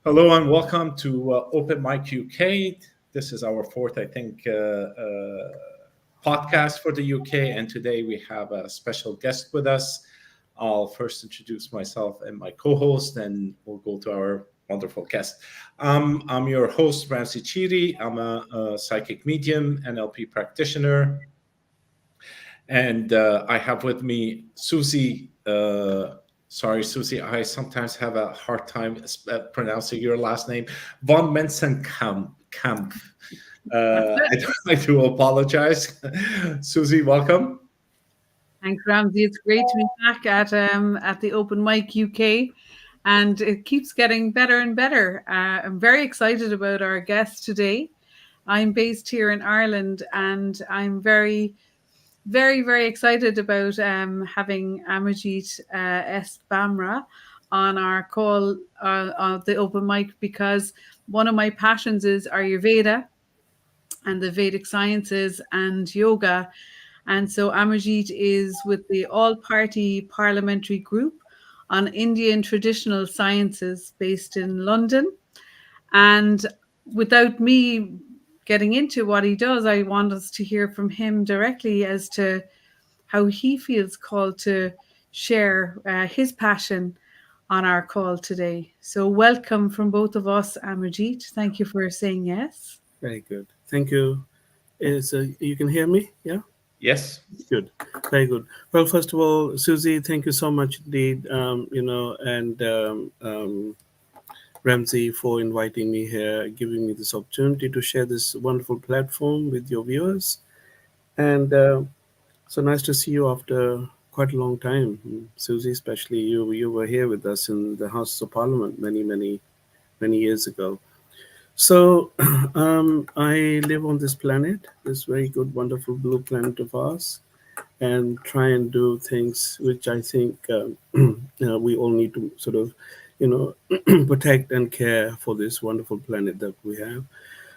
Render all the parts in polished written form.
Hello and welcome to Open Mic UK. This is our fourth, I think, podcast for the UK, and today we have a special guest with us. I'll first introduce myself and my co-host, and we'll go to our wonderful guest. I'm your host, Ramzi Cheety. I'm a psychic medium, NLP practitioner, and I have with me Suzi. Sorry, Susie, I sometimes have a hard time pronouncing your last name. Von Mensenkampff. That's it. I do apologize. Susie, welcome. Thanks, Ramsey. It's great to be back at the Open Mic UK, and it keeps getting better and better. I'm very excited about our guest today. I'm based here in Ireland, and I'm very excited about having Amarjeet S Bhamra on our call on the Open Mic because one of my passions is Ayurveda and the Vedic sciences and yoga. And so Amarjeet is with the All Party Parliamentary Group on Indian Traditional Sciences based in London. And without me getting into what he does, I want us to hear from him directly as to how he feels called to share his passion on our call today. So, welcome from both of us, Amarjeet. Thank you for saying yes. Very good. Thank you. You can hear me? Yeah? Yes. Good. Very good. Well, first of all, Susie, thank you so much indeed, and Ramsey for inviting me here, giving me this opportunity to share this wonderful platform with your viewers. And so nice to see you after quite a long time, Susie, especially you. You were here with us in the House of Parliament many years ago. So I live on this planet, this very good, wonderful blue planet of ours, and try and do things which I think we all need to sort of, protect and care for this wonderful planet that we have.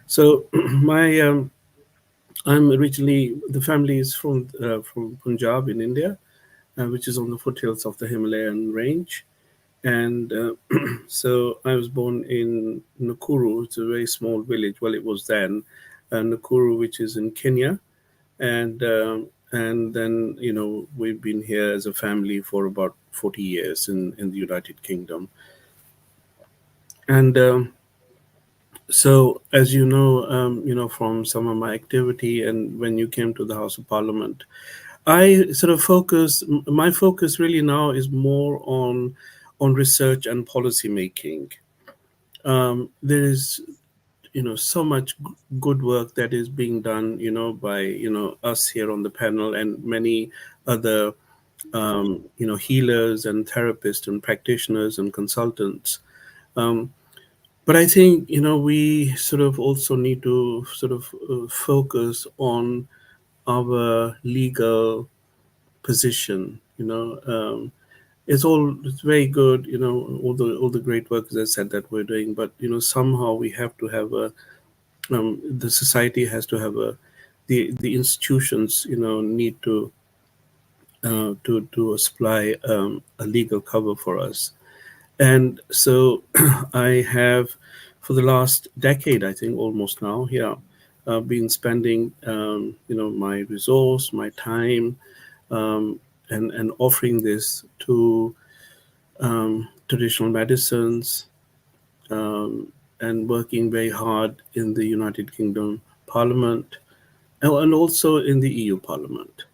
So my I'm originally the family is from Punjab in India, which is on the foothills of the Himalayan range. And so I was born in Nakuru. It's a very small village. Well, it was then Nakuru, which is in Kenya, and then we've been here as a family for about 40 years in the United Kingdom. And so, as from some of my activity, and when you came to the House of Parliament, I sort of focus. My focus really now is more on research and policy making. There is so much good work that is being done by us here on the panel and many other healers and therapists and practitioners and consultants. But I think we sort of also need to sort of focus on our legal position. It's very good, all the great work, as I said, that we're doing. But somehow we have to have the society has to have the institutions need to supply a legal cover for us. And so I have, for the last decade, I think almost now, been spending my resource, my time, and offering this to traditional medicines, and working very hard in the United Kingdom Parliament, and also in the EU Parliament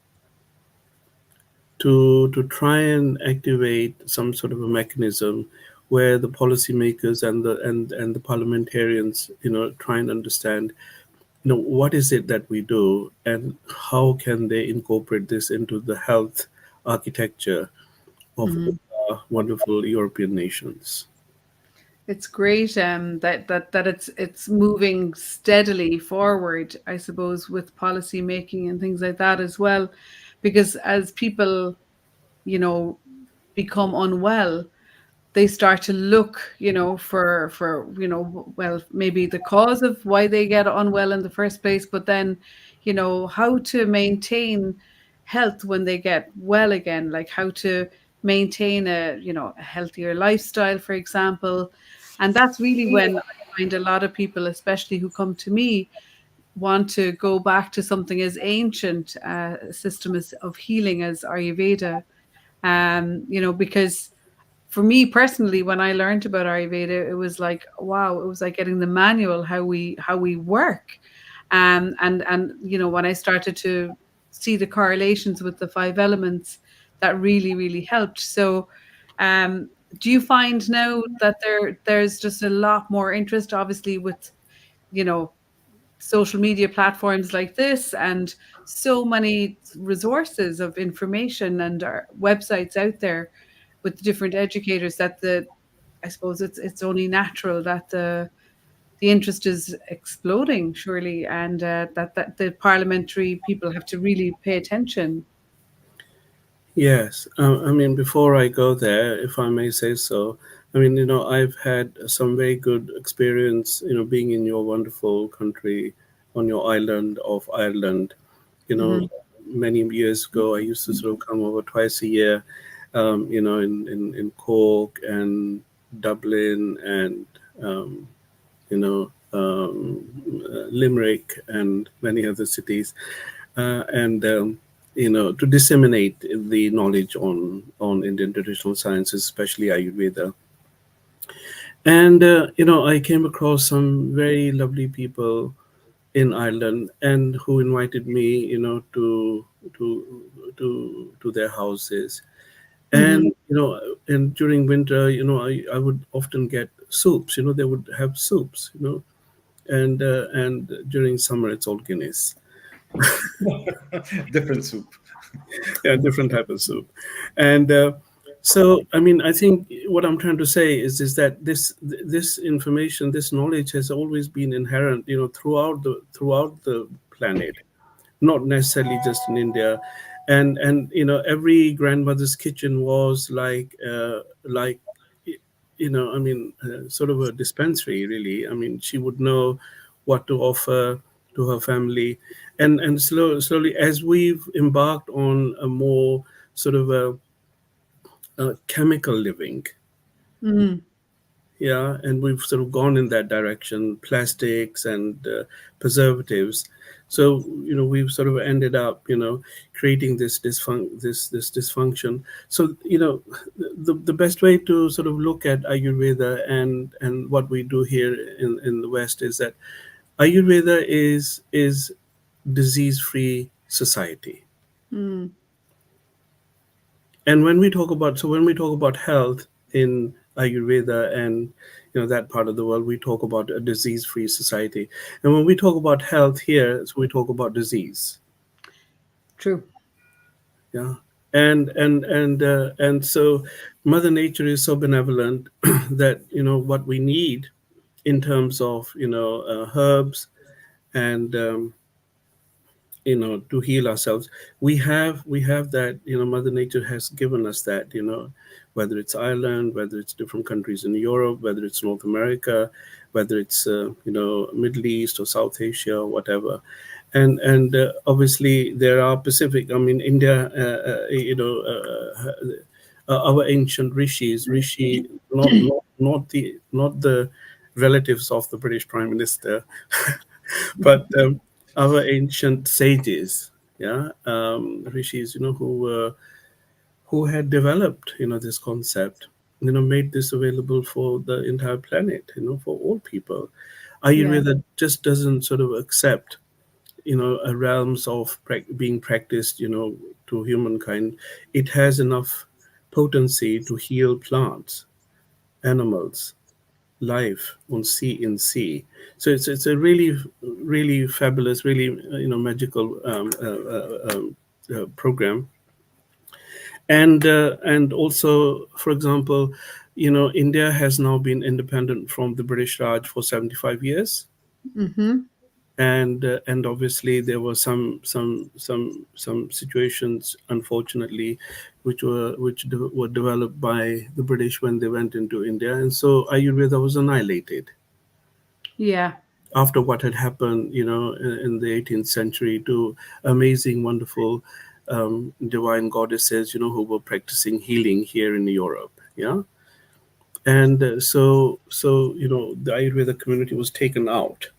to try and activate some sort of a mechanism where the policymakers and the parliamentarians try and understand what is it that we do and how can they incorporate this into the health architecture of wonderful European nations. It's great that it's moving steadily forward, I suppose, with policy making and things like that as well, because as people, become unwell, they start to look, for well, maybe the cause of why they get unwell in the first place, but then, how to maintain health when they get well again, like how to maintain a healthier lifestyle, for example. And that's really when I find a lot of people, especially who come to me, want to go back to something as ancient a system of healing as Ayurveda. Because for me personally, when I learned about Ayurveda, it was like, wow, it was like getting the manual how we work. And when I started to see the correlations with the five elements, that really, really helped. So do you find now that there's just a lot more interest, obviously, with you know social media platforms like this, and so many resources of information and websites out there with different educators, that I suppose it's only natural that the interest is exploding, surely, and that the parliamentary people have to really pay attention. Yes, I mean, before I go there, if I may say so, I mean, I've had some very good experience, being in your wonderful country, on your island of Ireland. You know, Hmm. many years ago, I used to sort of come over twice a year, in Cork and Dublin and, Limerick and many other cities, and to disseminate the knowledge on Indian traditional sciences, especially Ayurveda. And I came across some very lovely people in Ireland, and who invited me, to their houses. Hmm. And and during winter, I would often get soups. They would have soups. And during summer it's all Guinness. Different soup. Yeah, different type of soup. And so, I mean, I think what I'm trying to say is that this information, this knowledge has always been inherent, throughout the planet, not necessarily just in India. And every grandmother's kitchen was like I mean, sort of a dispensary, really. I mean, she would know what to offer to her family. And slowly, as we've embarked on a more sort of a chemical living, Hmm. yeah, and we've sort of gone in that direction, plastics and preservatives. So we've sort of ended up creating this dysfunction. So the best way to sort of look at Ayurveda and what we do here in the West is that Ayurveda is disease free society. Hmm. And when we talk about health in Ayurveda and that part of the world, we talk about a disease-free society. And when we talk about health here, so we talk about disease. True. Yeah, and so Mother Nature is so benevolent that what we need in terms of herbs and to heal ourselves, we have that. Mother Nature has given us that, whether it's Ireland, whether it's different countries in Europe, whether it's North America, whether it's Middle East or South Asia or whatever. And obviously there are Pacific, I mean, India, our ancient rishi, not the relatives of the British Prime Minister, but our ancient sages, yeah, rishis, who had developed, this concept, made this available for the entire planet, for all people. Yeah. Ayurveda just doesn't sort of accept, a realms of being practiced, to humankind. It has enough potency to heal plants, animals, life on sea in sea. So it's a really really fabulous, really magical program. And also, for example, India has now been independent from the British Raj for 75 years. Hmm. And obviously there were some situations, unfortunately, which were developed by the British when they went into India, and so Ayurveda was annihilated Yeah. after what had happened, in the 18th century, to amazing, wonderful, divine goddesses, who were practicing healing here in Europe. Yeah, And the Ayurveda community was taken out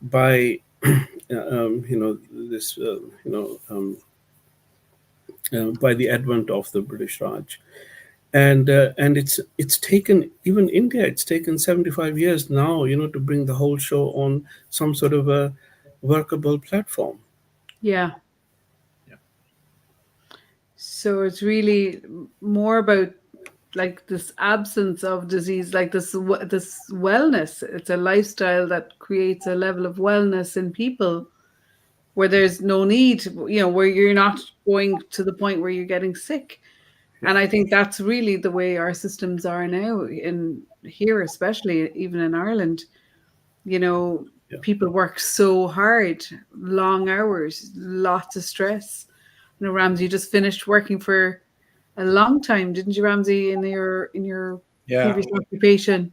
by this by the advent of the British Raj. And it's taken, even India, it's taken 75 years now, to bring the whole show on some sort of a workable platform. Yeah. Yeah. So it's really more about like this absence of disease, like this wellness. It's a lifestyle that creates a level of wellness in people where there's no need, where you're not going to the point where you're getting sick. And I think that's really the way our systems are now in here, especially even in Ireland. You know, Yeah. people work so hard, long hours, lots of stress. Ramsey, you just finished working for a long time, didn't you, Ramsey, in your Yeah, previous occupation?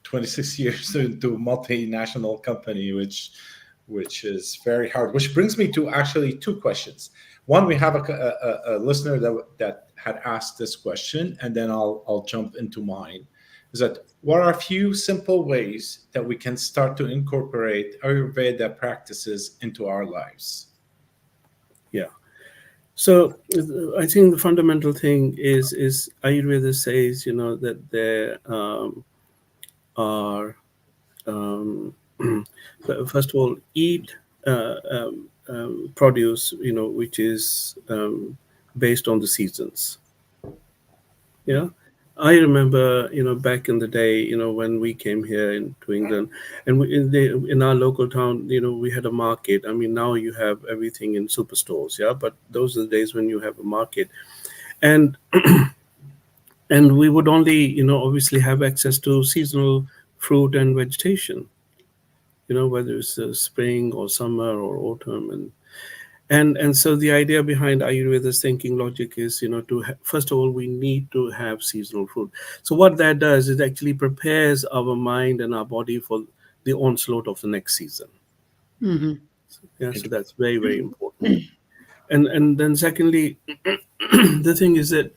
26 years into a multinational company, which is very hard. Which brings me to actually two questions. One, we have a listener that had asked this question, and then I'll jump into mine. Is that what are a few simple ways that we can start to incorporate Ayurveda practices into our lives? Yeah. So I think the fundamental thing is Ayurveda says, that there are first of all, eat produce, which is based on the seasons. Yeah. I remember, back in the day, when we came here into England, and in our local town, we had a market. I mean, now you have everything in superstores, yeah. But those are the days when you have a market, and and we would only, obviously have access to seasonal fruit and vegetation. Whether it's spring or summer or autumn, and so the idea behind Ayurveda's thinking logic is, first of all, we need to have seasonal food. So what that does is actually prepares our mind and our body for the onslaught of the next season. Mm-hmm. Yeah, so that's very, very important. And then secondly, the thing is that,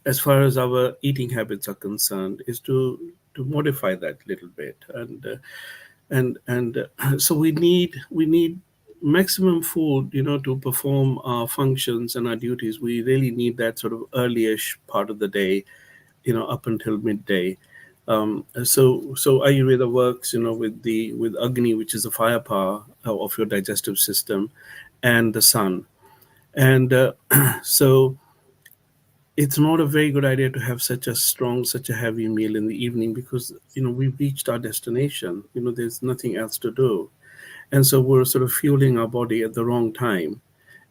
as far as our eating habits are concerned, is to modify that little bit, and so we need maximum food, to perform our functions and our duties. We really need that sort of earlyish part of the day, up until midday. So Ayurveda works, with Agni, which is the fire power of your digestive system, and the sun. And so it's not a very good idea to have such a heavy meal in the evening, because we've reached our destination. There's nothing else to do, and so we're sort of fueling our body at the wrong time,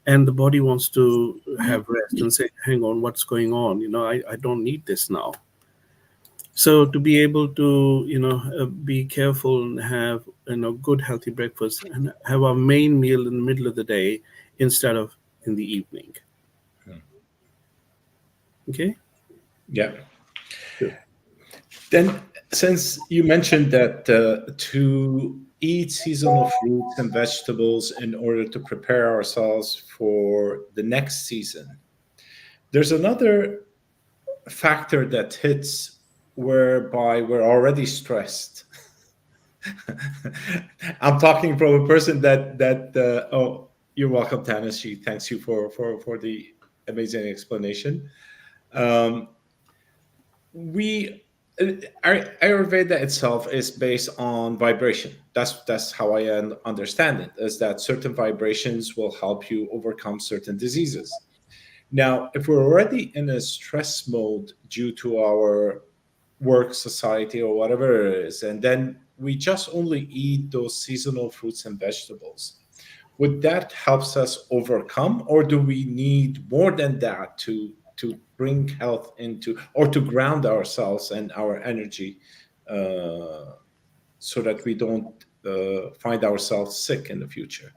and the body wants to have rest and say, "Hang on, what's going on? I don't need this now." So to be able to be careful and have good healthy breakfast and have our main meal in the middle of the day instead of in the evening. Okay. Yeah. Sure. Then, since you mentioned that to eat seasonal fruits and vegetables in order to prepare ourselves for the next season, there's another factor that hits whereby we're already stressed. I'm talking from a person that oh, you're welcome, Tanis. She thanks you for the amazing explanation. Um, we Ayurveda itself is based on vibration. That's how I understand it. Is that certain vibrations will help you overcome certain diseases. Now, if we're already in a stress mode due to our work, society, or whatever it is, and then we just only eat those seasonal fruits and vegetables, would that helps us overcome, or do we need more than that to bring health into, or to ground ourselves and our energy, so that we don't find ourselves sick in the future?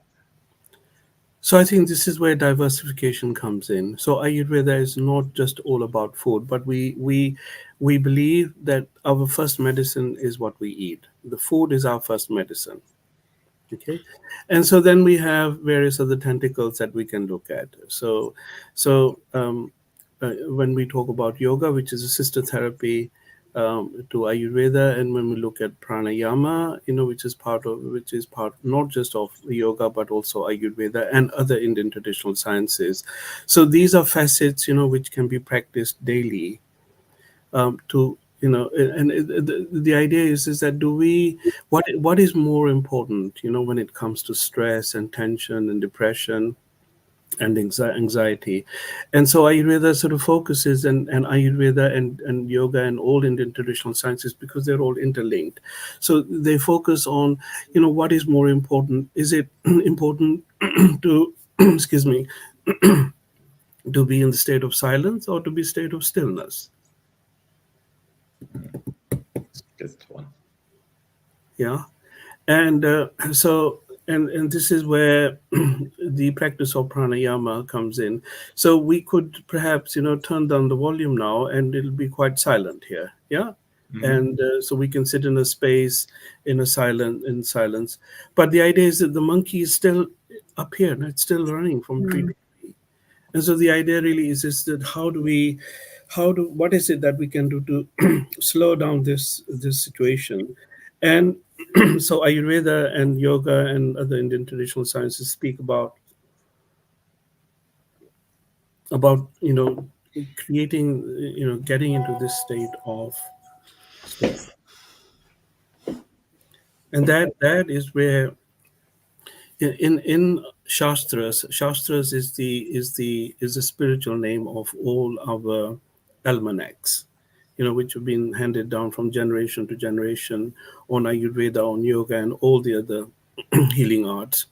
So I think this is where diversification comes in. So Ayurveda is not just all about food, but we believe that our first medicine is what we eat. The food is our first medicine. Okay, and so then we have various other tentacles that we can look at. So when we talk about yoga, which is a sister therapy to Ayurveda, and when we look at pranayama, which is part not just of yoga but also Ayurveda and other Indian traditional sciences. So these are facets, which can be practiced daily. To and the idea is that do we what is more important, when it comes to stress and tension and depression and anxiety. And so Ayurveda sort of focuses, and Ayurveda and yoga and all Indian traditional sciences, because they're all interlinked. So they focus on, what is more important. Is it important to, excuse me, to be in the state of silence or to be state of stillness? Good one. Yeah. And and this is where the practice of pranayama comes in. So we could perhaps turn down the volume now, and it'll be quite silent here. Yeah. And so we can sit in a space in silence. But the idea is that the monkey is still up here, and it's still running from tree to tree. And so the idea really is that what is it that we can do to slow down this situation? And so Ayurveda and yoga and other Indian traditional sciences speak about creating, getting into this state of stillness. And that is where in shastras is the spiritual name of all our almanacs, which have been handed down from generation to generation on Ayurveda, on yoga, and all the other healing arts.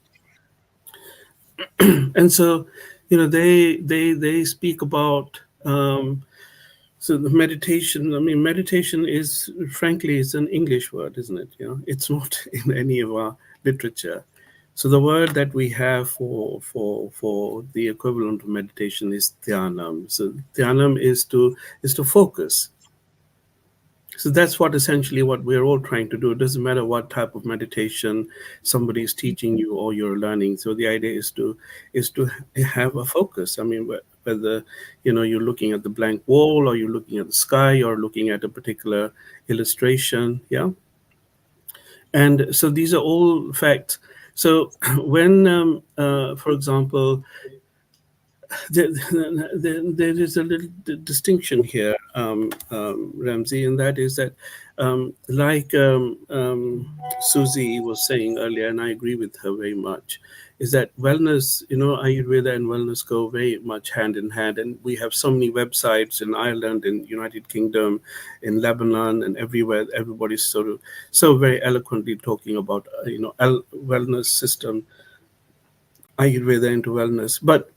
And so, they speak about so the meditation. I mean, meditation is, frankly, it's an English word, isn't it? It's not in any of our literature. So the word that we have for the equivalent of meditation is dhyanam. So dhyanam is to focus. So that's essentially what we're all trying to do. It doesn't matter what type of meditation somebody is teaching you or you're learning. So the idea is to have a focus. I mean, whether you're looking at the blank wall, or you're looking at the sky, or looking at a particular illustration. Yeah. And so these are all facts. So when, for example, there is a little distinction here, Ramzi, and that is that, like Susie was saying earlier, and I agree with her very much, is that wellness, Ayurveda and wellness go very much hand in hand. And we have so many websites in Ireland, in United Kingdom, in Lebanon, and everywhere. Everybody's so very eloquently talking about, wellness system, Ayurveda into wellness. But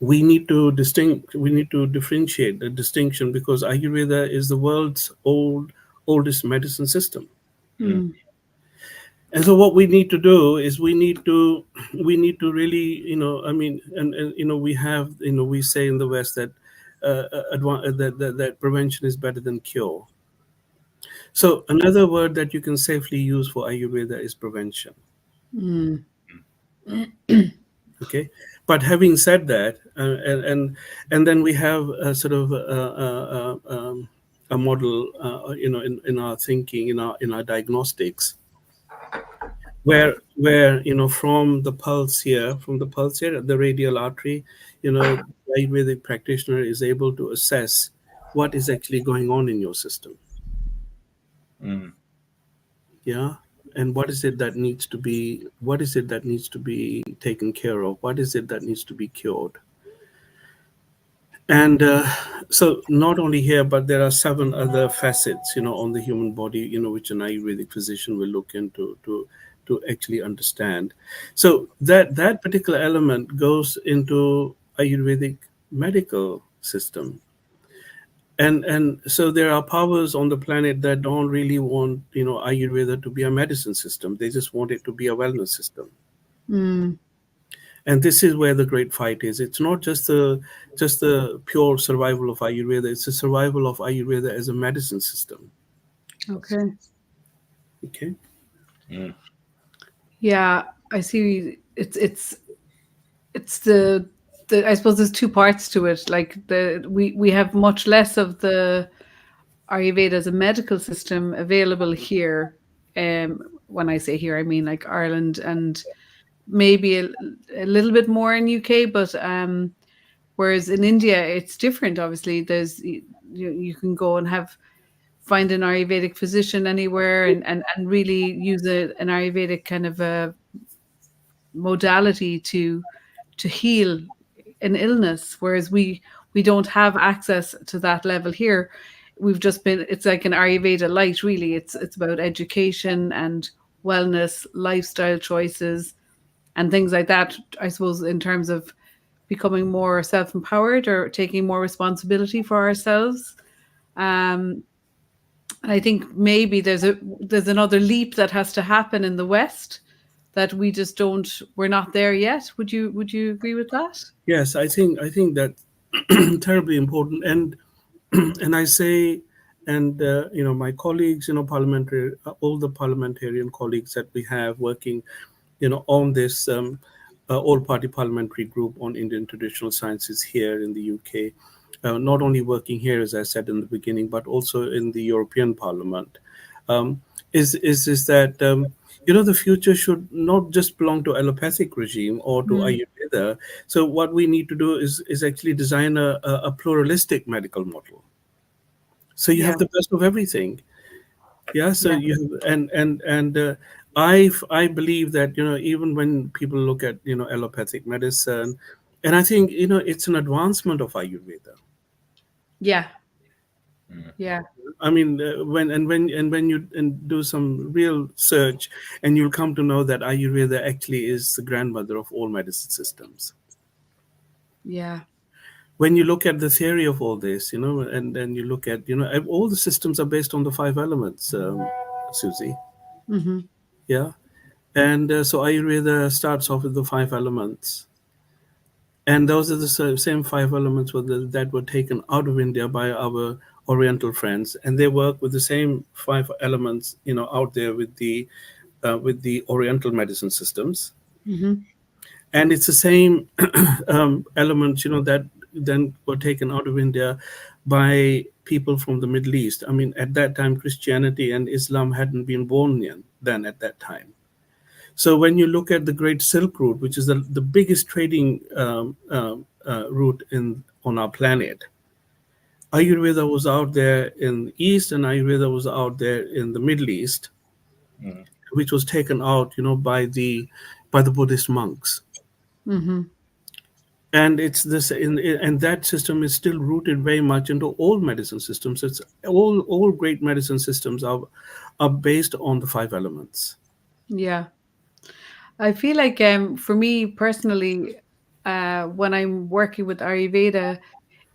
we need to differentiate the distinction, because Ayurveda is the world's oldest medicine system. And so what we need to do is we need to really, I mean, and we have, we say in the West that that prevention is better than cure. So another word that you can safely use for Ayurveda is prevention. Okay, but having said that, and then we have a sort of a model, in our thinking, in our diagnostics, where from the pulse here, the radial artery, the Ayurvedic practitioner is able to assess what is actually going on in your system. Yeah. And what is it that needs to be taken care of? What is it that needs to be cured? And so not only here, but there are 7 other facets, on the human body, which an Ayurvedic physician will look into to actually understand. So that particular element goes into Ayurvedic medical system. And so there are powers on the planet that don't really want, Ayurveda to be a medicine system. They just want it to be a wellness system. And this is where the great fight is. It's not just the pure survival of Ayurveda. It's the survival of Ayurveda as a medicine system. Okay. Okay. Yeah, I see. It's the I suppose there's two parts to it. Like we have much less of the Ayurveda as a medical system available here. When I say here, I mean like Ireland and maybe a little bit more in UK, but whereas in India it's different. Obviously, you can go and find an Ayurvedic physician anywhere and really use an Ayurvedic kind of a modality to heal an illness, whereas we don't have access to that level here. We've just been, it's like an Ayurveda light, really. It's about education and wellness, lifestyle choices, and things like that. I suppose in terms of becoming more self-empowered or taking more responsibility for ourselves. And I think maybe there's another leap that has to happen in the West that we're not there yet. Would you agree with that? Yes, I think that terribly important, and I say, and my colleagues, parliamentary, all the parliamentarian colleagues that we have working, on this all-party parliamentary group on Indian traditional sciences here in the UK, not only working here, as I said in the beginning, but also in the European Parliament, um, is that the future should not just belong to allopathic regime or to Mm, Ayurveda. So what we need to do is actually design a pluralistic medical model. So you yeah, have the best of everything. Yeah. So yeah, you have, and I believe that even when people look at allopathic medicine, and I think it's an advancement of Ayurveda. yeah, Mm. yeah, I mean, when you do some real search, and you'll come to know that Ayurveda actually is the grandmother of all medicine systems. yeah. When you look at the theory of all this, and then you look at all the systems are based on the five elements, Susie. Hmm. Yeah, and so Ayurveda starts off with the five elements, and those are the same five elements that were taken out of India by our Oriental friends, and they work with the same five elements, out there with the Oriental medicine systems, Hmm. and it's the same elements, that then were taken out of India by people from the Middle East. I mean, at that time, Christianity and Islam hadn't been born yet, then at that time. So when you look at the Great Silk Route, which is the biggest trading route on our planet, Ayurveda was out there in the East, and Ayurveda was out there in the Middle East, Mm. which was taken out, by the Buddhist monks. Hmm. And it's this, and that system is still rooted very much into all medicine systems. It's all great medicine systems are based on the five elements. Yeah. I feel like for me personally, when I'm working with Ayurveda,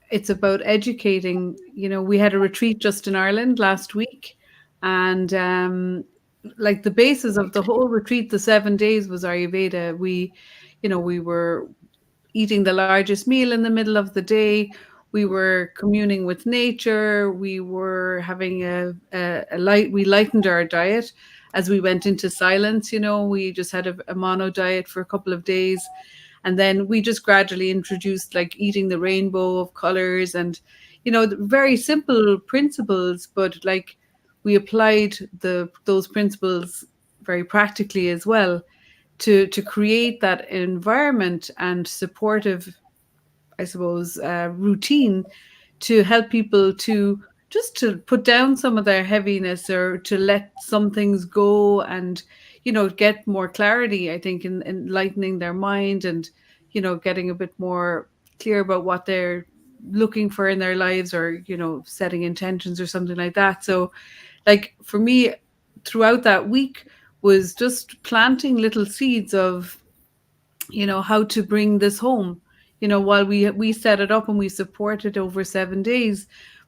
it's about educating. We had a retreat just in Ireland last week, and like the basis of the whole retreat, the 7 days, was Ayurveda. We were eating the largest meal in the middle of the day. We were communing with nature. We were having we lightened our diet as we went into silence. We just had a mono diet for a couple of days. And then we just gradually introduced like eating the rainbow of colors and, the very simple principles, but like we applied those principles very practically as well to create that environment and supportive, I suppose, routine to help people to just to put down some of their heaviness or to let some things go and get more clarity. I think in lightening their mind and getting a bit more clear about what they're looking for in their lives or setting intentions or something like that. So like for me throughout that week was just planting little seeds of how to bring this home. While we set it up and we support it over 7 days,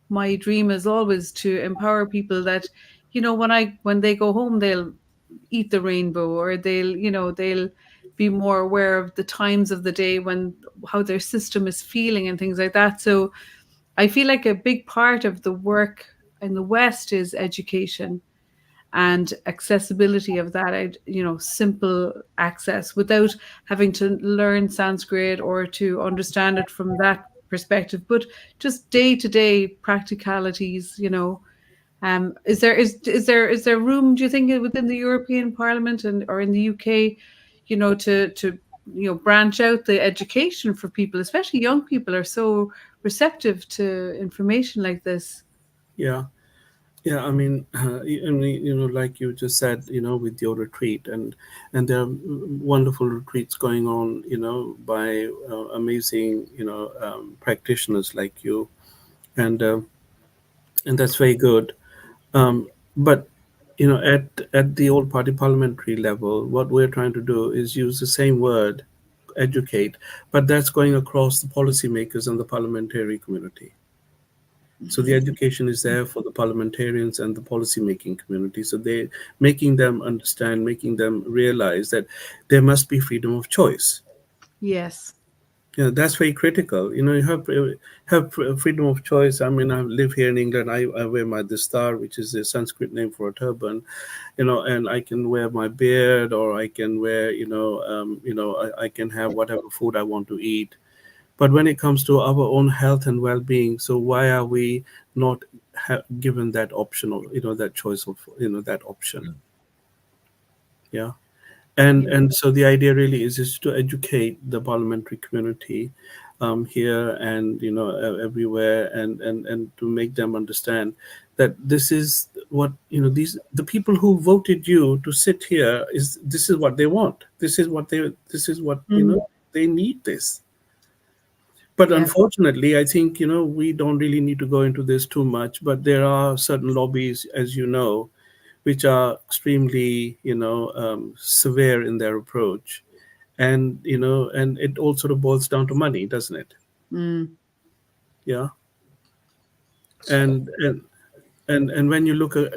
my dream is always to empower people that when they go home they'll eat the rainbow, or they'll be more aware of the times of the day when how their system is feeling and things like that. So I feel like a big part of the work in the West is education, and accessibility of that, simple access without having to learn Sanskrit or to understand it from that perspective, but just day to day practicalities. Is there room, do you think, within the European Parliament and or in the UK, to branch out the education for people, especially young people are so receptive to information like this. Yeah. Yeah, I mean, like you just said, with your retreat, and there are wonderful retreats going on, by amazing, practitioners like you, and that's very good. But at the old party parliamentary level, what we're trying to do is use the same word, educate, but that's going across the policymakers and the parliamentary community. So the education is there for the parliamentarians and the policy-making community. So they making them understand, making them realize that there must be freedom of choice. Yes. That's very critical. You have freedom of choice. I mean, I live here in England. I wear my distar, which is a Sanskrit name for a turban, and I can wear my beard, or I can wear, I can have whatever food I want to eat. But when it comes to our own health and well-being, so why are we not given that option, or that choice of that option? Yeah. And so the idea really is to educate the parliamentary community here and everywhere, and to make them understand that this is what the people who voted you to sit here, this is what they want. This is what they need this. But Yeah. unfortunately, I think we don't really need to go into this too much. But there are certain lobbies, as you know, which are extremely severe in their approach, and it all sort of boils down to money, doesn't it? Mm. Yeah. And when you look at,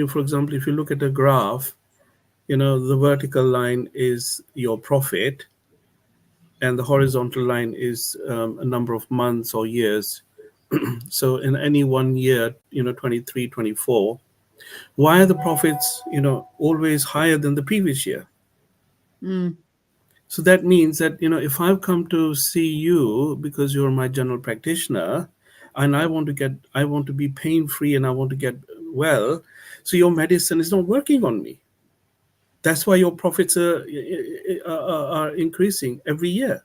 for example, if you look at a graph, the vertical line is your profit, and the horizontal line is a number of months or years. So in any one year, 23, 24, why are the profits always higher than the previous year? Mm. So that means that if I've come to see you because you're my general practitioner, and I want to be pain free, and I want to get well, so your medicine is not working on me. That's why your profits are increasing every year.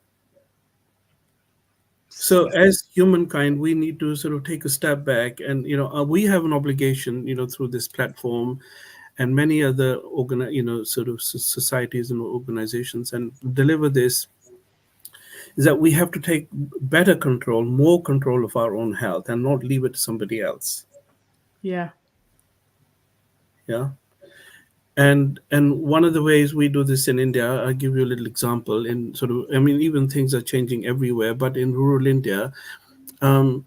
So as humankind, we need to sort of take a step back, and we have an obligation, through this platform and many other sort of societies and organizations, and deliver this, is that we have to take better control, more control of our own health, and not leave it to somebody else. Yeah. Yeah. And one of the ways we do this in India, I'll give you a little example. In sort of, I mean, even things are changing everywhere, but in rural India, so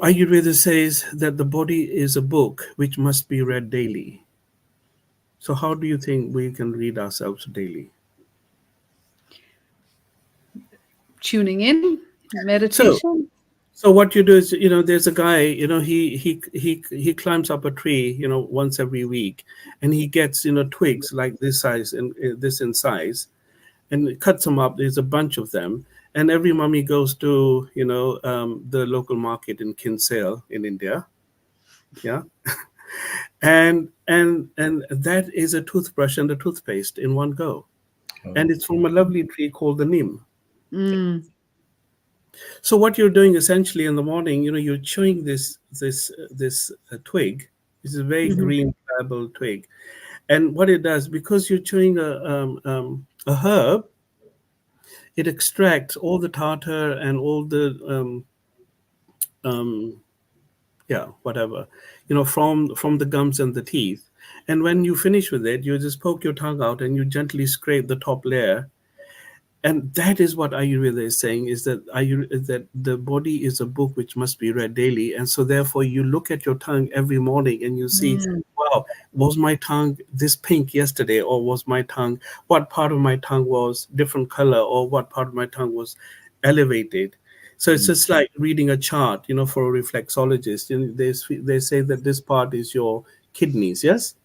Ayurveda says that the body is a book which must be read daily. So how do you think we can read ourselves daily? Tuning in, So meditation. so what you do is, there's a guy, he climbs up a tree, once every week, and he gets, twigs like this size and this in size, and cuts them up. There's a bunch of them, and every mummy goes to, the local market in Kinsale in India. Yeah. And that is a toothbrush and a toothpaste in one go, and it's from a lovely tree called the neem. Mm. So what you're doing essentially in the morning, you're chewing this twig. It's a very Mhm. green pliable twig, and what it does, because you're chewing a herb, it extracts all the tartar and all the um, yeah, whatever, from the gums and the teeth. And when you finish with it, you just poke your tongue out and you gently scrape the top layer. And that is what Ayurveda is saying, is that that the body is a book which must be read daily. And so therefore you look at your tongue every morning and you see, Mm. wow, was my tongue this pink yesterday, or was my tongue, what part of my tongue was different color, or what part of my tongue was elevated. So it's just like reading a chart, for a reflexologist. They say that this part is your kidneys. Yes,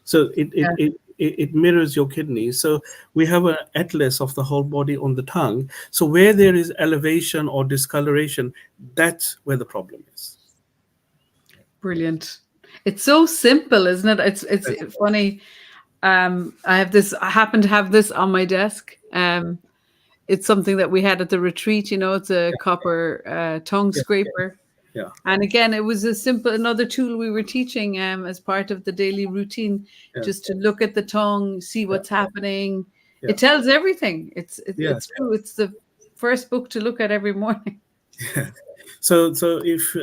so Yeah. it mirrors your kidneys. So we have an atlas of the whole body on the tongue. So where there is elevation or discoloration, that's where the problem is. Brilliant. It's so simple, isn't it? It's That's funny. I have this. I happen to have this on my desk. It's something that we had at the retreat. You know, it's a copper tongue yeah, scraper. yeah, And again, it was a simple another tool we were teaching as part of the daily routine, yeah, just to look at the tongue, see yeah, what's happening. yeah. It tells everything. Yeah. It's true. It's the first book to look at every morning. Yeah. So if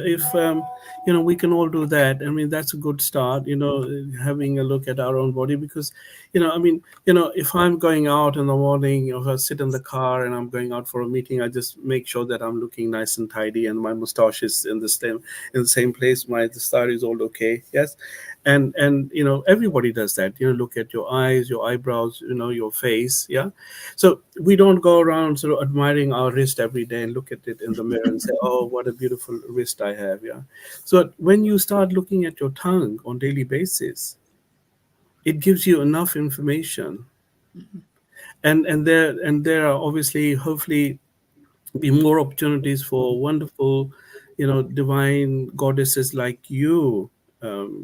we can all do that. I mean, that's a good start. Having a look at our own body, because if I'm going out in the morning, if I sit in the car and I'm going out for a meeting, I just make sure that I'm looking nice and tidy and my mustache is in the same place. My the star is all okay. Yes, and everybody does that. Look at your eyes, your eyebrows, your face. Yeah. So we don't go around sort of admiring our wrist every day and look at it in the mirror and say, "Oh, what a beautiful wrist I have." Yeah. So when you start looking at your tongue on daily basis, it gives you enough information, and there are obviously, hopefully, be more opportunities for wonderful, divine goddesses like you,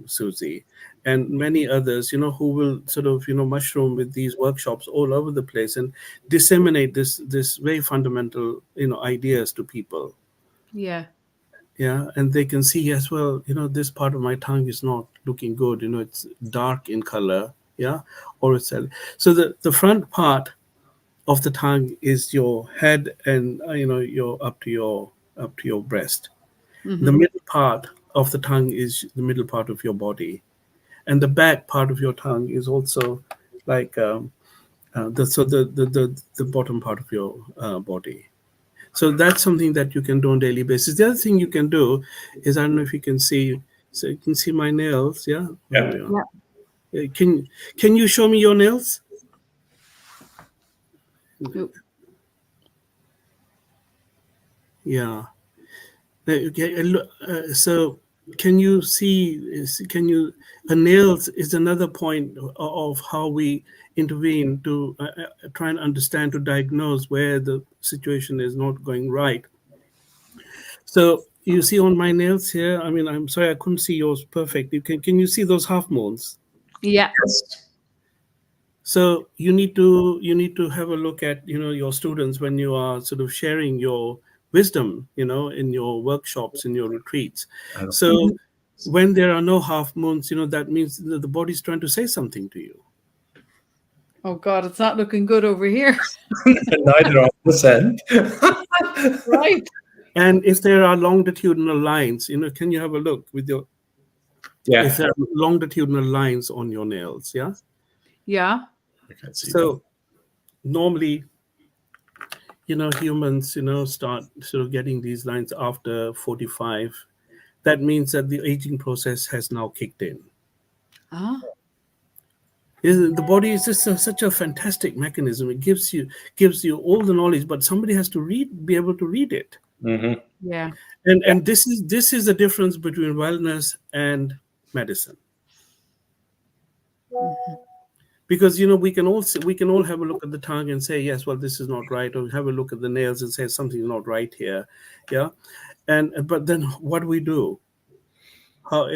Susie, and many others, who will sort of, mushroom with these workshops all over the place and disseminate this very fundamental, ideas to people. Yeah. Yeah, and they can see as well, this part of my tongue is not looking good. It's dark in color. Yeah, or so the front part of the tongue is your head, and your up to your breast. The Hmm. middle part of the tongue is the middle part of your body, and the back part of your tongue is also like the bottom part of your body. So that's something that you can do on daily basis. The other thing you can do is, I don't know if you can see, so you can see my nails. Yeah, here Yeah. we are. Yeah. Can you show me your nails? Oh, Yeah. Okay, so can you see? Can you? Nails is another point of how we intervene to try and understand, to diagnose where the situation is not going right. So you see on my nails here. I mean, I'm sorry I couldn't see yours perfect. Can you see those half moons? yeah. Yes. So you need to have a look at your students when you are sort of sharing your wisdom in your workshops, in your retreats. So Mhm. when there are no half moons, that means that the body's trying to say something to you. Oh God, it's not looking good over here. Neither on this end. Right. And if there are longitudinal lines, can you have a look with your, if Yeah, there are longitudinal lines on your nails? Yeah. Yeah. I can see that. So normally, humans, start sort of getting these lines after 45. That means that the aging process has now kicked in. Ah. The body is just such a fantastic mechanism. It gives you all the knowledge, but somebody has to be able to read it. Hmm. Yeah. And this is the difference between wellness and medicine. Mhm. Because we can all have a look at the tongue and say, yes, well, this is not right, or have a look at the nails and say something's not right here. Yeah. But then what do we do?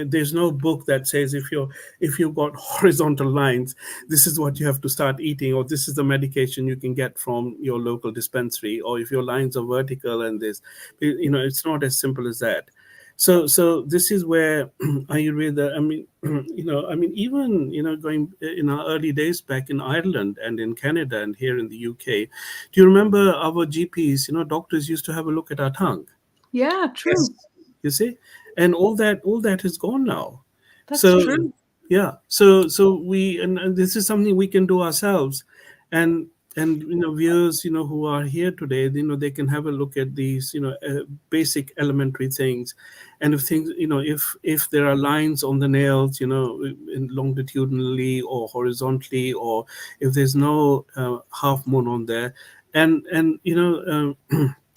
There's no book that says, if you've got horizontal lines, this is what you have to start eating, or this is the medication you can get from your local dispensary, or if your lines are vertical, and this, it's not as simple as that. So this is where Ayurveda, I mean, even going in our early days back in Ireland and in Canada and here in the UK, do you remember our GPs, doctors used to have a look at our tongue? Yeah. Yes. True. You see, and all that is gone now. That's So true. yeah, so we, and this is something we can do ourselves. And viewers who are here today, they can have a look at these basic elementary things. And if there are lines on the nails, longitudinally or horizontally, or if there's no half moon on there, and and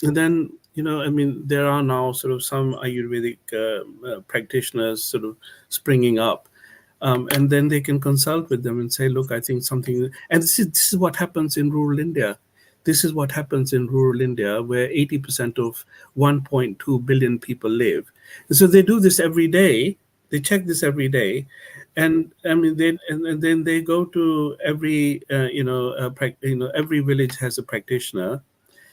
then I mean, there are now sort of some Ayurvedic practitioners sort of springing up. And then they can consult with them and say, look, I think something, and this is what happens in rural India. This is what happens in rural India, where 80% of 1.2 billion people live. So they do this every day. They check this every day, and I mean, and then they go to every, every village has a practitioner.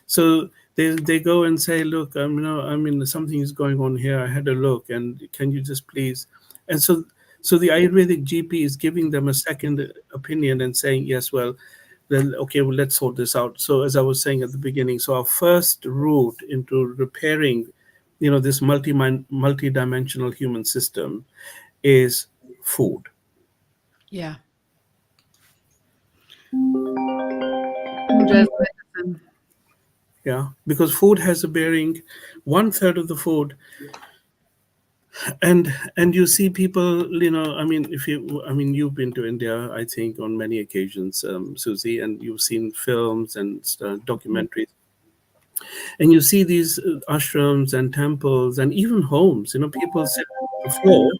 So they go and say, look, I mean, something is going on here. I had a look, and can you just please? And so the Ayurvedic GP is giving them a second opinion and saying, yes, well, then okay, well, let's sort this out. So as I was saying at the beginning, so our first route into repairing, this multi-dimensional human system is food. Yeah. Food as medicine. Yeah, because food has a bearing, 1/3 of the food. And you see people, I mean, you've been to India, I think, on many occasions, Susie, and you've seen films and documentaries, and you see these ashrams and temples and even homes, people sit on the floor.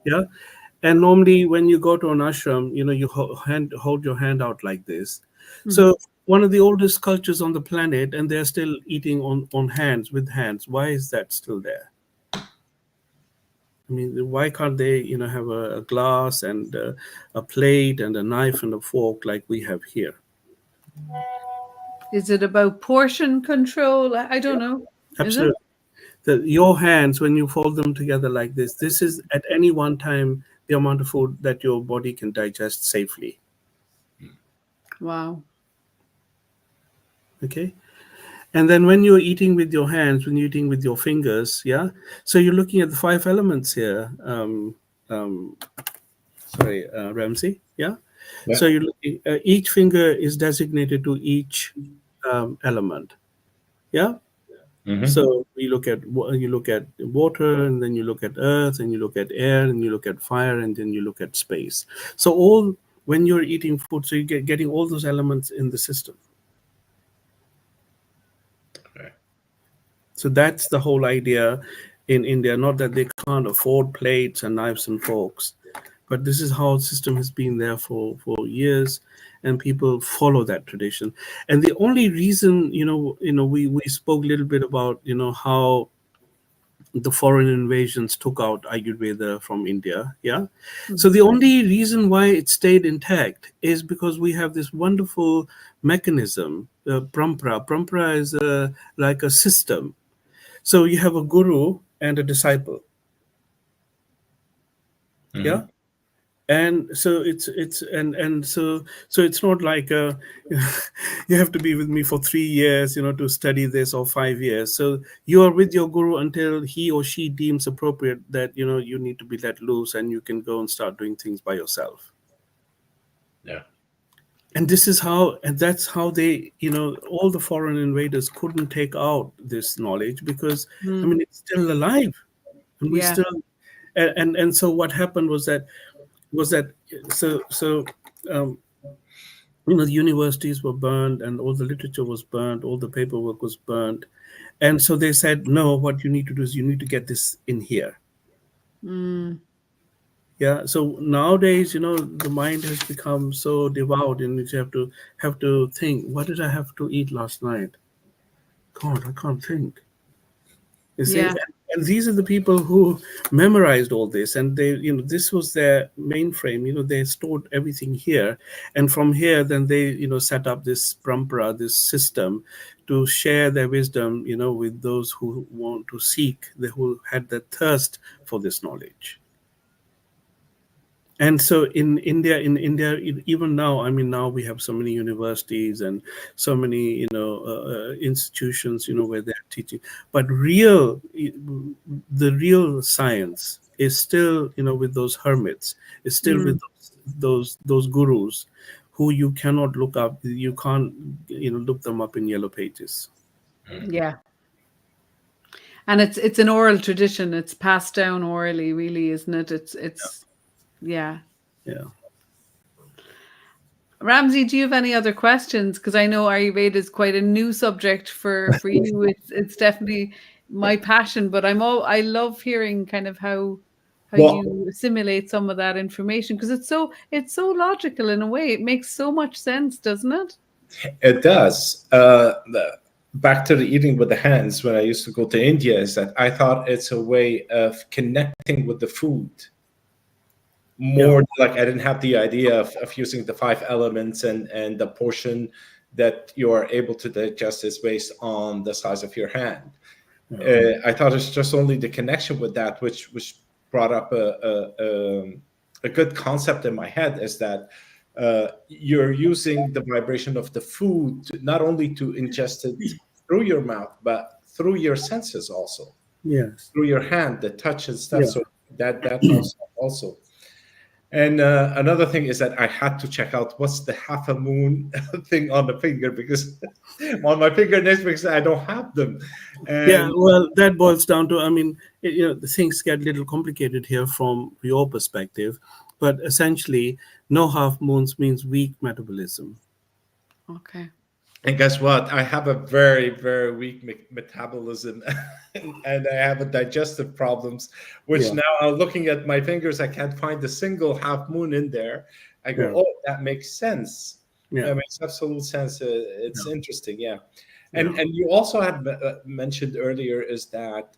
Yeah. And normally when you go to an ashram, you hold your hand out like this. So one of the oldest cultures on the planet, and they're still eating on hands, with hands. Why is that still there? I mean, why can't they, have a glass and a plate and a knife and a fork like we have here? Is it about portion control? I don't know. Absolutely. Your hands, when you fold them together like this is at any one time the amount of food that your body can digest safely. Wow. Okay. And then when you're eating with your hands, when you're eating with your fingers, yeah. So you're looking at the 5 elements here. Ramzi, yeah. So you're looking, each finger is designated to each element, yeah. So you look at water, and then you look at earth, and you look at air, and you look at fire, and then you look at space. So when you're eating food, so you're getting all those elements in the system. So that's the whole idea in India. Not that they can't afford plates and knives and forks, but this is how the system has been there for years, and people follow that tradition. And the only reason, we spoke a little bit about, how the foreign invasions took out Ayurveda from India. Yeah. So the only reason why it stayed intact is because we have this wonderful mechanism, parampara. Parampara is like a system. So you have a guru and a disciple. Yeah. And so so it's not like you have to be with me for 3 years, to study this, or 5 years. So you are with your guru until he or she deems appropriate that you need to be let loose, and you can go and start doing things by yourself. Yeah. And that's how they, all the foreign invaders couldn't take out this knowledge, because I mean, it's still alive, and we still, and so what happened was that the universities were burned, and all the literature was burned, all the paperwork was burned, and so they said, no, what you need to do is you need to get this in here. Yeah. So nowadays, the mind has become so devout, and you have to think, what did I have to eat last night? God, I can't think. You see, and these are the people who memorized all this, and they, this was their mainframe. They stored everything here, and from here, then they, set up this parampara, this system, to share their wisdom, with those who want to seek, who had the thirst for this knowledge. And so in India, even now, I mean, now we have so many universities and so many, institutions, where they're teaching. But the real science is still, with those hermits, is still with those gurus who you cannot look up. You can't, look them up in yellow pages. Yeah. And it's an oral tradition. It's passed down orally, really, isn't it? It's yeah. Ramzi, do you have any other questions? Because I know Ayurveda is quite a new subject for you. It's definitely my passion, but I love hearing kind of how how Well, you assimilate some of that information, because it's so logical in a way. It makes so much sense, doesn't it? it does. Back to the eating with the hands, when I used to go to India, is that I thought it's a way of connecting with the food Yeah. more. Like I didn't have the idea of using the five elements, and the portion that you are able to digest is based on the size of your hand. I thought it's just only the connection with that, which brought up a good concept in my head, is that you're using the vibration of the food not only to ingest it through your mouth, but through your senses also, Yes. through your hand, the touch and stuff. Yeah. So that helps also. And another thing is that I had to check out what's the half a moon thing on the finger, because on my fingernails, because I don't have them. Yeah, And well, that boils down to, I mean, the things get a little complicated here from your perspective, but essentially, no half moons means weak metabolism. Okay. And guess what? I have a very, very weak metabolism, and I have a digestive problems. Which Yeah, now, looking at my fingers, I can't find a single half moon in there. I go, yeah, oh, that makes sense. yeah, That makes absolute sense. It's yeah, interesting, yeah. yeah, And you also had mentioned earlier is that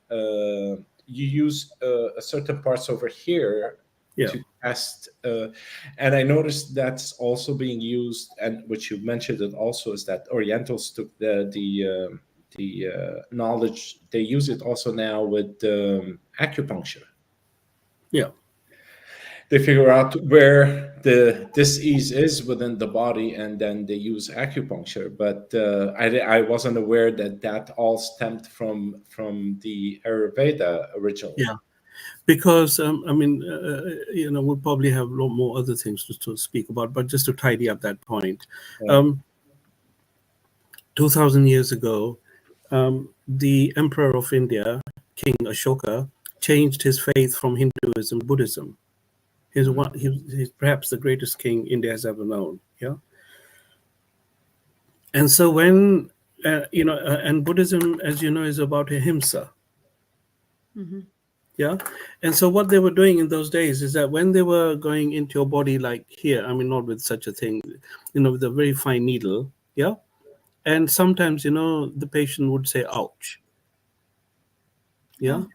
you use certain parts over here yeah, to test, and I noticed that's also being used, and which you mentioned it also, is that Orientals took the knowledge. They use it also now with acupuncture. yeah. They figure out where the disease is within the body, and then they use acupuncture. But I wasn't aware that that all stemmed from the Ayurveda originally. Yeah. Because I mean, we'll probably have a lot more other things to speak about, but just to tidy up that point, Yeah. um, 2,000 years ago, the emperor of India, King Ashoka, changed his faith from Hinduism to Buddhism. He's perhaps the greatest king India has ever known. Yeah, and so when and Buddhism, as you know, is about ahimsa. Hmm. Yeah, and so what they were doing in those days is that when they were going into your body, like here, I mean, not with such a thing, with a very fine needle. Yeah, and sometimes the patient would say, "Ouch." Yeah, Oh,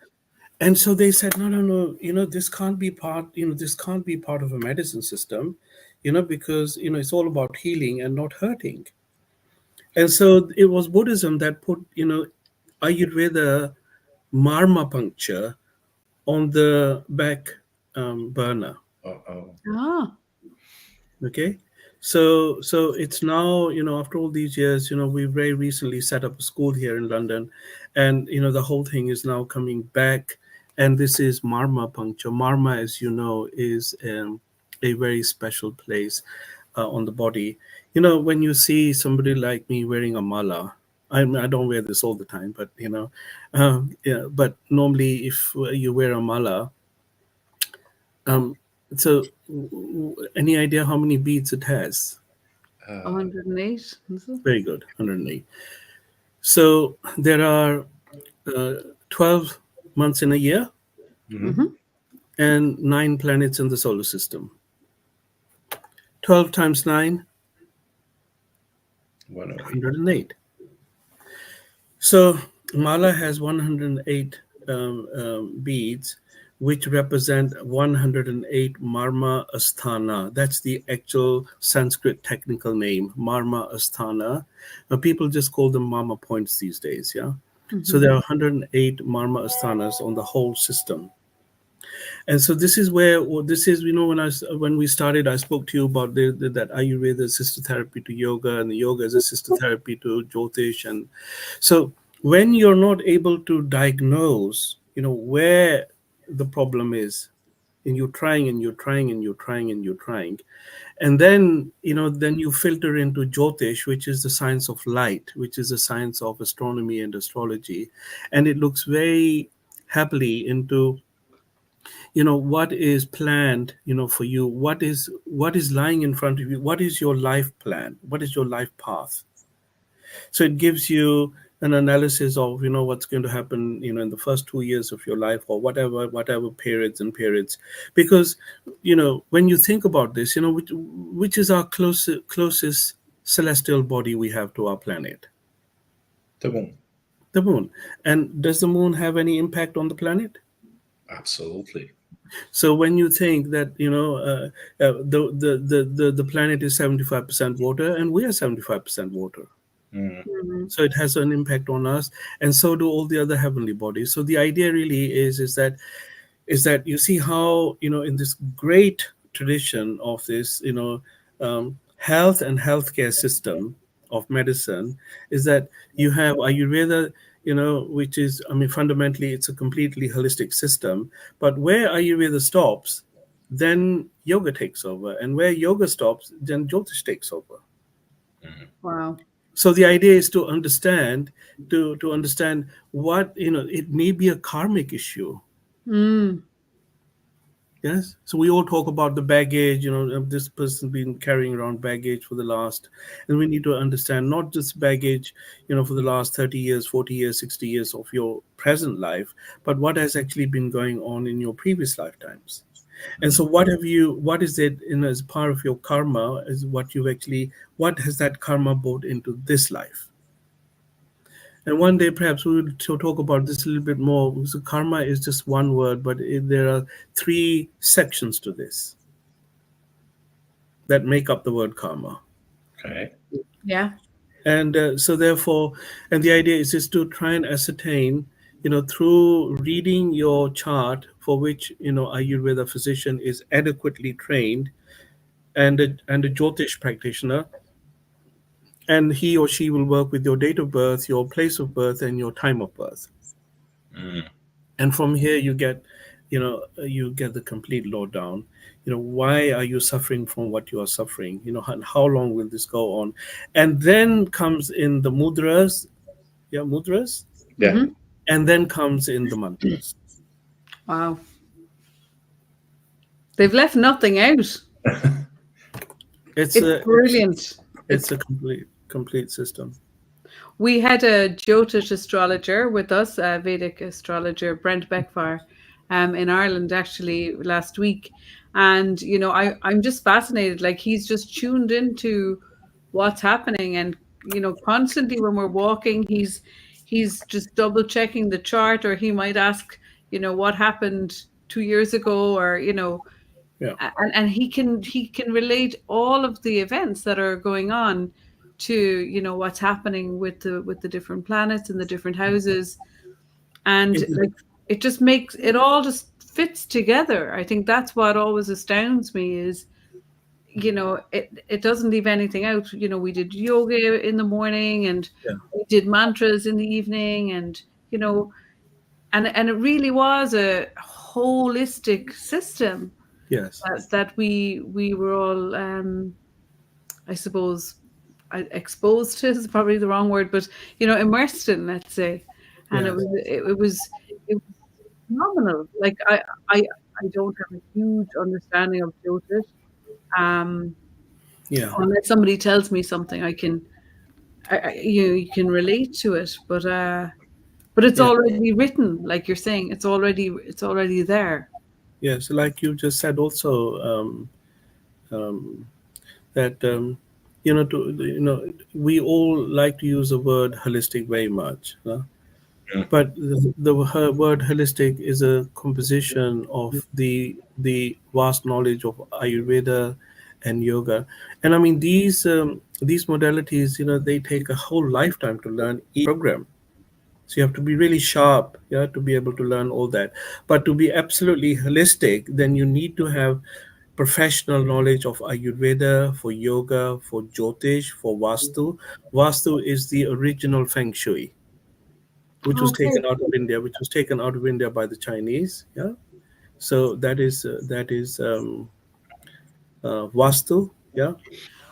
and so they said, no, no, no, this can't be this can't be part of a medicine system, because it's all about healing and not hurting. And so it was Buddhism that put, Ayurveda marma puncture on the back burner. Oh. ah, Okay. So it's now, after all these years, we very recently set up a school here in London, and the whole thing is now coming back. And this is marma puncture. Marma, as you know, is a very special place on the body. When you see somebody like me wearing a mala, I don't wear this all the time, but yeah. But normally, if you wear a mala, um, so any idea how many beads it has? Uh, 108. Is it? Very good, 108. So there are 12 months in a year mhm. Hmm. and 9 planets in the solar system. 12 times 9, 108. 108. So Mala has 108 beads, which represent 108 Marma Asthana. That's the actual Sanskrit technical name, Marma Asthana. People just call them Marma points these days, yeah? So Hmm. there are 108 Marma Asthanas on the whole system. And so this is where, well, this is, when we started, I spoke to you about that Ayurveda is sister therapy to yoga, and the yoga is a sister therapy to Jyotish. And so when you're not able to diagnose, where the problem is, and you're trying and you're trying and you're trying and you're trying, and then you filter into Jyotish, which is the science of light, which is the science of astronomy and astrology, and it looks very happily into what is planned for you, what is lying in front of you, what is your life plan, what is your life path. So it gives you an analysis of what's going to happen in the first 2 years of your life, or whatever periods, because when you think about this, which is our closest celestial body we have to our planet? The moon. The moon. And does the moon have any impact on the planet? Absolutely. So when you think that the planet is 75% water, and we are 75% water, Mm. so it has an impact on us, and so do all the other heavenly bodies. So the idea really is that you see how in this great tradition of this health and healthcare system of medicine, is that you have Ayurveda, which is, I mean, fundamentally it's a completely holistic system. But where Ayurveda stops, then yoga takes over, and where yoga stops, then Jyotish takes over. Wow. So the idea is to understand what it may be a karmic issue. Mm. Yes. So we all talk about the baggage, this person's been carrying around baggage for the last, and we need to understand not just baggage, for the last 30 years, 40 years, 60 years of your present life, but what has actually been going on in your previous lifetimes. And so what is it as part of your karma, is what has that karma brought into this life? And one day, perhaps we will talk about this a little bit more, because karma is just one word, but there are 3 sections to this that make up the word karma. Okay. Yeah. And so therefore, and the idea is just to try and ascertain, through reading your chart, for which, Ayurveda physician is adequately trained, and a Jyotish practitioner, and he or she will work with your date of birth, your place of birth, and your time of birth. Mm. And from here you get the complete lowdown. Why are you suffering from what you are suffering? And how long will this go on? And then comes in the mudras. Mudras. Yeah. Mm-hmm. And then comes in the mantras. Wow. They've left nothing out. It's brilliant. It's a complete system. We had a Jyotish astrologer with us, a Vedic astrologer, Brent Beckfar, in Ireland actually last week. And, I'm just fascinated. Like, he's just tuned into what's happening. And, constantly when we're walking, he's just double checking the chart, or he might ask, what happened 2 years ago, or, Yeah. and he can relate all of the events that are going on to what's happening with the different planets and the different houses, and it just makes it all just fits together. I think that's what always astounds me is it doesn't leave anything out. We did yoga in the morning, and we did mantras in the evening, and and it really was a holistic system. Yes. That we were all, I suppose, exposed to is probably the wrong word, but immersed in, let's say, and Yes. it was phenomenal. Like I don't have a huge understanding of Jyotish. Unless somebody tells me something, you can relate to it, but it's already written, like you're saying. It's already there. Yes, like you just said also, that we all like to use the word holistic very much, but the word holistic is a composition of the vast knowledge of Ayurveda and yoga. And I mean, these modalities, they take a whole lifetime to learn each program. So you have to be really sharp, to be able to learn all that. But to be absolutely holistic, then you need to have professional knowledge of Ayurveda, for yoga, for Jyotish, for Vastu. Vastu is the original Feng Shui, which was taken out of India, by the Chinese. Yeah. So that is Vastu. Yeah.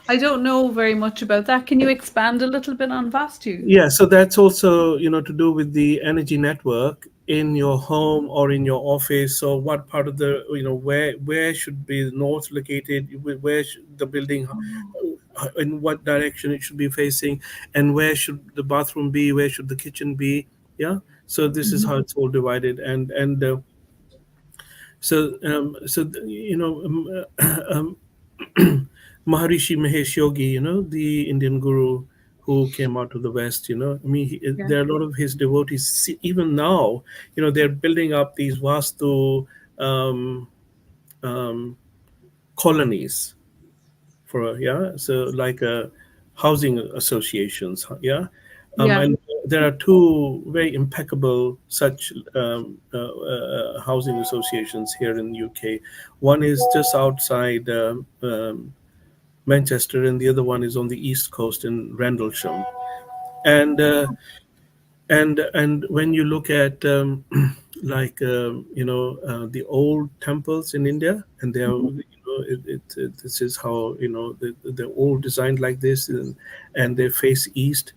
I don't know very much about that. Can you expand a little bit on Vastu? Yeah, so that's also to do with the energy network in your home or in your office. So what part of the where should be the north located? Where should the building? in what direction it should be facing, and where should the bathroom be, where should the kitchen be. Yeah. So this is Mhm. how it's all divided. Maharishi Mahesh Yogi, the Indian guru who came out of the West, I mean, Yeah. there are a lot of his devotees. Even now, they're building up these Vastu um, um, colonies for, yeah, so like housing associations, yeah. Yeah. And there are two very impeccable such housing associations here in UK. One is just outside Manchester, and the other one is on the east coast in Rendlesham. And when you look at like the old temples in India, and they are, Mhm. this is how, they're all designed like this, and they face east.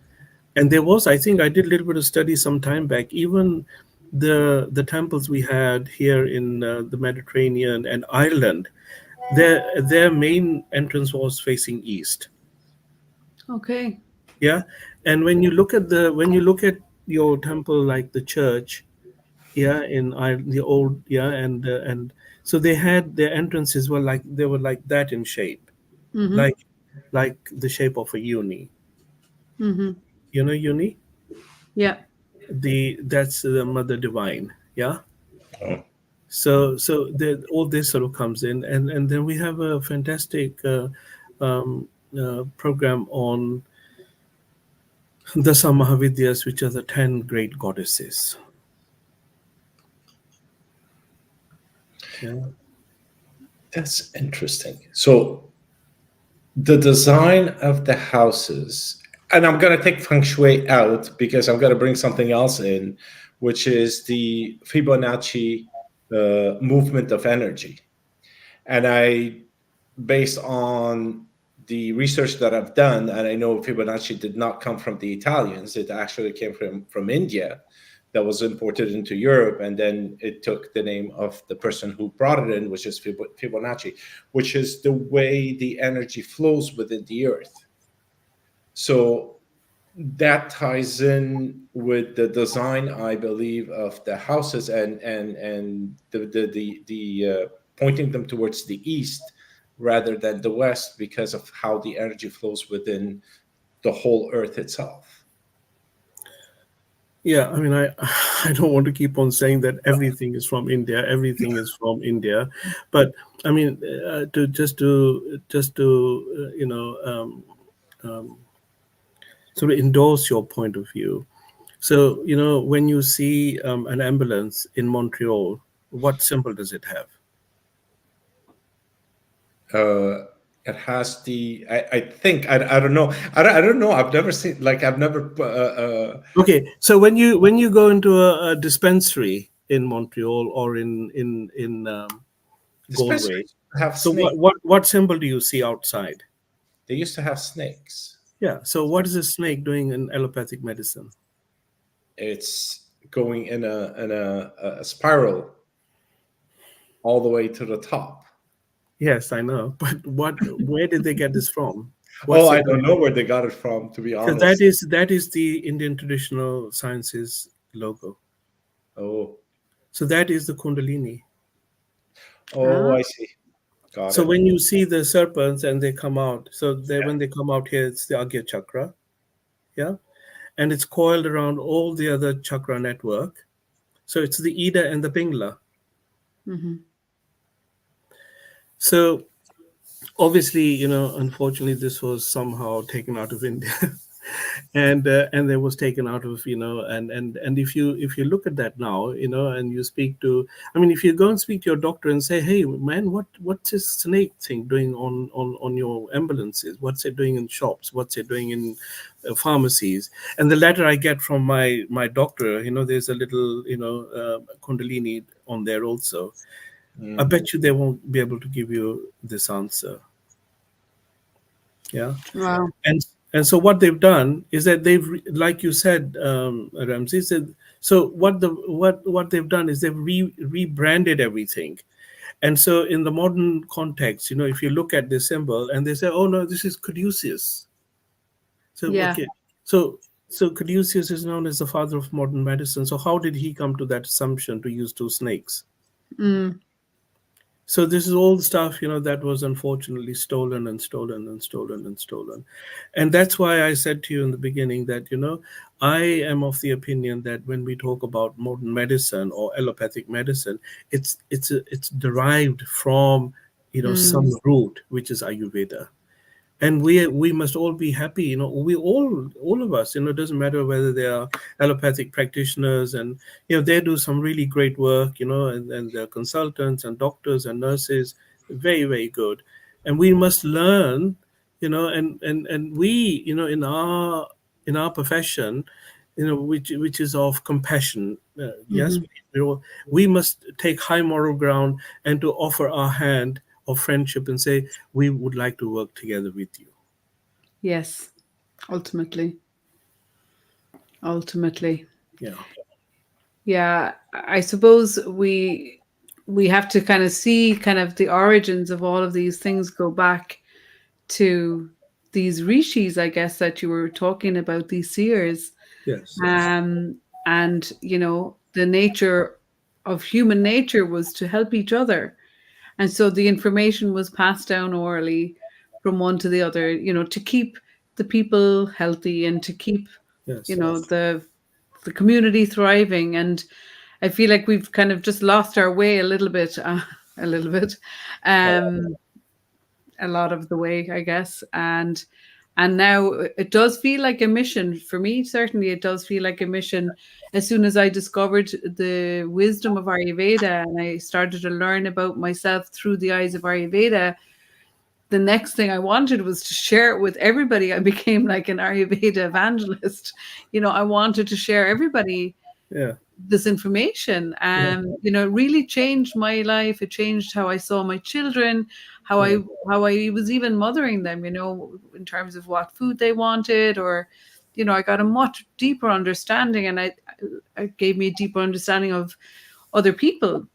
And there was, I think I did a little bit of study some time back, even the temples we had here in the Mediterranean and Ireland, their main entrance was facing east. Okay. Yeah. And when you look at your temple, like the church, yeah, in the old, yeah, and so they had their entrances were like, they were like that in shape, Mm-hmm. like the shape of a uni. Mm-hmm. Uni, Yeah. that's the mother divine. Yeah. Oh. So all this sort of comes in, and then we have a fantastic program on Dasa Mahavidyas, which are the 10 great goddesses. Yeah. That's interesting. So the design of the houses, and I'm going to take feng shui out because I'm going to bring something else in, which is the Fibonacci movement of energy. And based on the research that I've done, and I know Fibonacci did not come from the Italians, it actually came from India, that was imported into Europe, and then it took the name of the person who brought it in, which is Fibonacci, which is the way the energy flows within the earth. So that ties in with the design, I believe, of the houses, and the pointing them towards the east rather than the west, because of how the energy flows within the whole earth itself. Yeah, I mean, I don't want to keep on saying that everything is from India, everything is from India, but I mean, to just to sort of endorse your point of view. So, when you see an ambulance in Montreal, what symbol does it have? uh it has I think I don't know, I don't know, I've never seen, like, I've never Okay, so when you go into a dispensary in Montreal or in Galway, dispensaries have so snakes. what symbol do you see outside? They used to have snakes. Yeah. So what is a snake doing in allopathic medicine? It's going in a spiral all the way to the top. Yes, I know, but where did they get this from? Oh, What's I it? don't know where they got it from, to be Because that honest. is that is the Indian traditional sciences logo. Oh, So that is the Kundalini. oh, Ah. I see. Got So it. when you see the serpents and they come out, so when they come out here, it's the Agya chakra, yeah, and it's coiled around all the other chakra network. So it's the Ida and the Pingla. Mm-hmm. So obviously, unfortunately, this was somehow taken out of India. And it was taken out of, and if you look at that now, and you speak to, I mean, if you go and speak to your doctor and say, hey man, what's this snake thing doing on your ambulances, what's it doing in shops, what's it doing in pharmacies, and the letter I get from my doctor, there's a little kundalini on there also. I Mm. bet you they won't be able to give you this answer. Yeah. Wow. And so what they've done is that like you said, Ramzi said, so what they've done is they've rebranded everything, And so in the modern context, if you look at this symbol and they say, oh no, this is Caduceus. So Yeah. okay, so Caduceus is known as the father of modern medicine. So how did he come to that assumption to use two snakes? Mm. So this is all the stuff, that was unfortunately stolen and stolen and stolen and stolen. And that's why I said to you in the beginning that, I am of the opinion that when we talk about modern medicine or allopathic medicine, it's derived from, Mm. some root, which is Ayurveda. And we must all be happy, we all of us, it doesn't matter whether they are allopathic practitioners, and they do some really great work, and they're consultants and doctors and nurses, very very good. And we must learn, and we, in our profession, which is of compassion, yes, Mhm. we must take high moral ground and to offer our hand of friendship and say we would like to work together with you. Yes. Ultimately. Ultimately. Yeah. Yeah, I suppose we have to kind of see kind of the origins of all of these things go back to these rishis, I guess, that you were talking about, these seers. Yes. Um, and the nature of human nature was to help each other. And so the information was passed down orally from one to the other, to keep the people healthy and to keep, Yes. the community thriving. And I feel like we've kind of just lost our way a little bit, a little bit, um, a lot of the way, I guess. And now it does feel like a mission for me. Certainly, it does feel like a mission. As soon as I discovered the wisdom of Ayurveda and I started to learn about myself through the eyes of Ayurveda, the next thing I wanted was to share it with everybody. I became like an Ayurveda evangelist. I wanted to share everybody Yeah. this information. Yeah. It really changed my life. It changed how I saw my children, how Yeah. I was even mothering them, in terms of what food they wanted, or I got a much deeper understanding, and it gave me a deeper understanding of other people.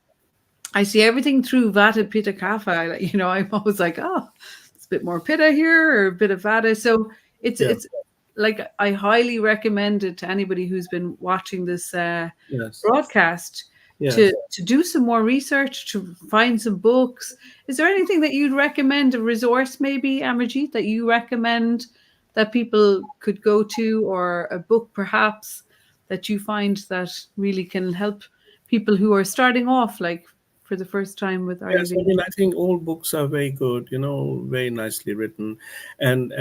I see everything through Vata Pitta Kapha. I'm always like, oh, it's a bit more Pitta here or a bit of Vata. So it's Yeah. it's like I highly recommend it to anybody who's been watching this Yes. broadcast to Yes. to do some more research, to find some books. Is there anything that you'd recommend, a resource maybe, Amarjeet, that you recommend that people could go to, or a book perhaps that you find that really can help people who are starting off, like for the first time with Yes, I Ayurveda? mean, I think all books are very good, very nicely written, and